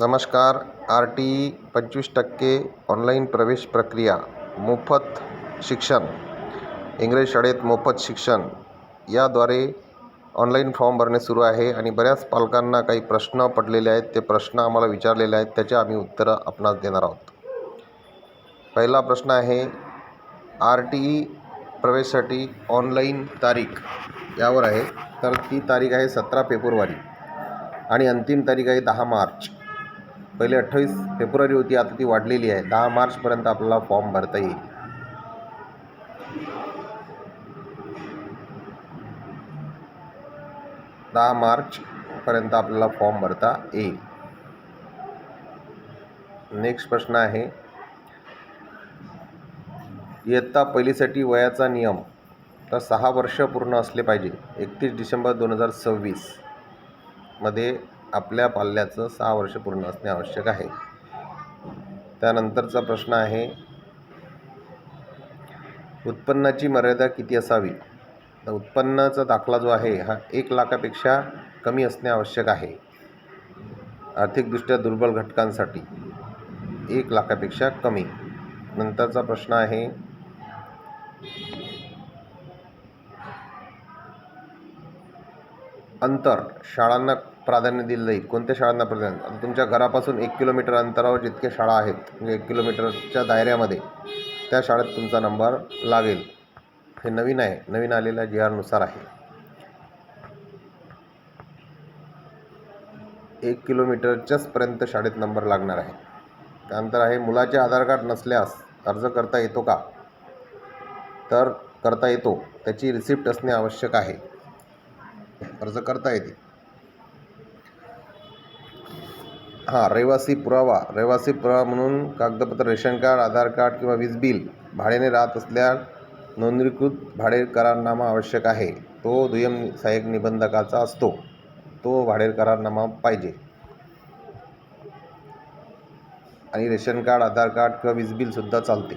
नमस्कार. RTE 25% online प्रवेश प्रक्रिया, मोफत शिक्षण, इंग्रजी शाळेत मोफत शिक्षण याद्वारे ऑनलाईन फॉर्म भरणे सुरू आहे आणि बऱ्याच पालकांना काही प्रश्न पडलेले आहेत. ते प्रश्न आम्हाला विचारलेले आहेत, त्याचे आम्ही उत्तरं आपणास देणार आहोत. पहिला प्रश्न आहे, RTE प्रवेशासाठी ऑनलाईन तारीख यावर आहे. तर ती तारीख आहे 17 फेब्रुवारी आणि अंतिम तारीख आहे 10 मार्च. पहिले 28 फेब्रुवारी होती, आता ती वाढलेली आहे. 10 मार्चपर्यंत आपल्याला फॉर्म भरता येईल. मार्चपर्यंत आपल्याला फॉर्म भरता येईल. नेक्स्ट प्रश्न आहे, इयत्ता पहिलीसाठी वयाचा नियम. तर 6 वर्ष पूर्ण असले पाहिजे. 31 डिसेंबर 2026 मध्ये आपल्या पाल्याचं 6 वर्ष पूर्ण असणे आवश्यक आहे. त्यानंतरचा प्रश्न आहे, उत्पन्नाची मर्यादा किती असावी. तर उत्पन्नाचा दाखला जो आहे हा 1 लाखापेक्षा कमी असणे आवश्यक आहे. आर्थिकदृष्ट्या दुर्बल घटकांसाठी 1 लाखापेक्षा कमी. नंतरचा प्रश्न आहे, अंतर शाळांना प्राधान्य दिलं जाईल. कोणत्या शाळांना प्राधान्य? आता तुमच्या घरापासून 1 किलोमीटर अंतरावर जितक्या शाळा आहेत, म्हणजे 1 किलोमीटरच्या दायऱ्यामध्ये, त्या शाळेत तुमचा नंबर लागेल. हे नवीन आहे, नवीन आलेल्या GR नुसार आहे. 1 किलोमीटरच्याच पर्यंत शाळेत नंबर लागणार आहे. त्यानंतर आहे, मुलाचे आधार कार्ड नसल्यास अर्ज करता येतो का. तर करता येतो. त्याची रिसिप्ट असणे आवश्यक आहे. अर्ज करता येते. रहिवासी पुरावा म्हणून कागदपत्र, रेशन कार्ड, आधार कार्ड किंवा वीज बिल. भाड्याने राहत असल्यास नोंदणीकृत भाडे करारनामा आवश्यक आहे. तो दुय्यम सहाय्यक निबंधकाचा असतो. तो भाडे करारनामा पाहिजे. आणि रेशन कार्ड, आधार कार्ड किंवा वीज बिल सुद्धा चालते.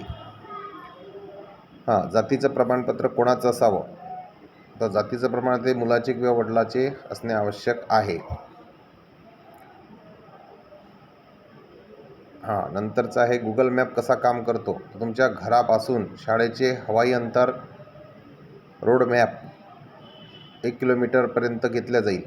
जातीचं प्रमाणपत्र कोणाचं असावं. तर जातीचं प्रमाण ते मुलाचे किंवा वडिलाचे असणे आवश्यक आहे. नंतरचा आहे, गुगल मॅप कसा काम करतो. तुमच्या घरापासून शाळेचे हवाई अंतर रोड मॅप 1 किलोमीटरपर्यंत घेतल्या जाईल.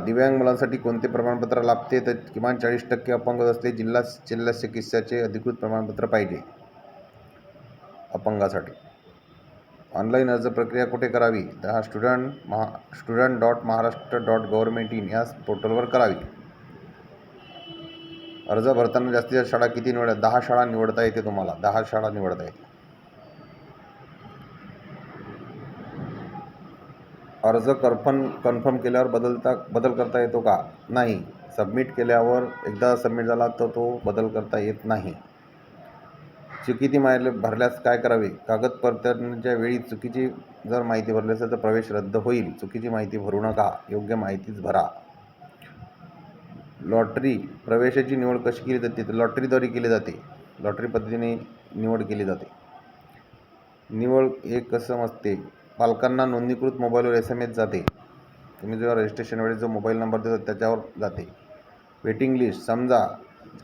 दिव्यांग मुलांसाठी कोणते प्रमाणपत्र लागते. तर किमान 40% अपंगत्व असते. जिल्हा चिकित्साचे अधिकृत प्रमाणपत्र पाहिजे अपंगासाठी. ऑनलाईन अर्ज प्रक्रिया कुठे करावी. तर student.maharashtra.government.in या पोर्टलवर करावी. अर्ज भरताना जास्तीत जास्त शाळा किती 10 शाळा निवडता येते. तुम्हाला 10 शाळा निवडता येते. अर्ज कन्फर्म केल्यावर बदल करता येतो का. नाही. सबमिट केल्यावर एकदा सबमिट झाला तर तो बदल करता येत नाही. चुकीची माहिती भरल्यास काय करावे. कागदपत्रांच्या वेळी चुकीची जर माहिती भरली असेल तर प्रवेश रद्द होईल. चुकीची माहिती भरू नका. योग्य माहितीच भरा. लॉटरी प्रवेशाची निवड कशी केली जाते. तर लॉटरीद्वारे केली जाते. लॉटरी पद्धतीने निवड केली जाते. निवड एक कसं असते. पालकांना नोंदणीकृत मोबाईलवर SMS जाते. तुम्ही जेव्हा रजिस्ट्रेशन वेळेस जो मोबाईल नंबर देतो त्याच्यावर जाते. Waiting list. समजा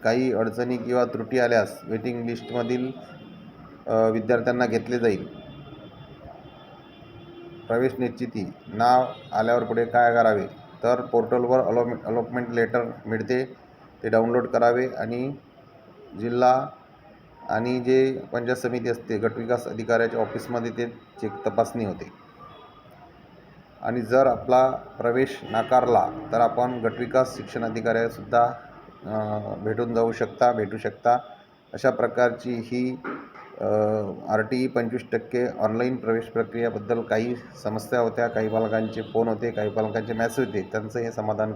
काही अडचणी किंवा त्रुटी आल्यास वेटिंग लिस्टमधील विद्यार्थ्यांना घेतले जाईल. प्रवेश निश्चिती. नाव आल्यावर पुढे काय करावे. तर पोर्टलवर अलॉटमेंट लेटर मिळते, ते डाउनलोड करावे आणि जिल्हा आणि जे पंचायत समिती असते, गटविकास अधिकाऱ्याच्या ऑफिसमध्ये ते तपासणी होते. आणि जर आपला प्रवेश नाकारला तर आपण गटविकास शिक्षण अधिकाऱ्यासुद्धा भेटू शकता. अशा प्रकारची ही RTE 25% ऑनलाईन प्रवेश प्रक्रियाबद्दल काही समस्या होत्या. काही पालकांचे फोन होते, काही पालकांचे मेसेज होते. त्यांचं हे समाधान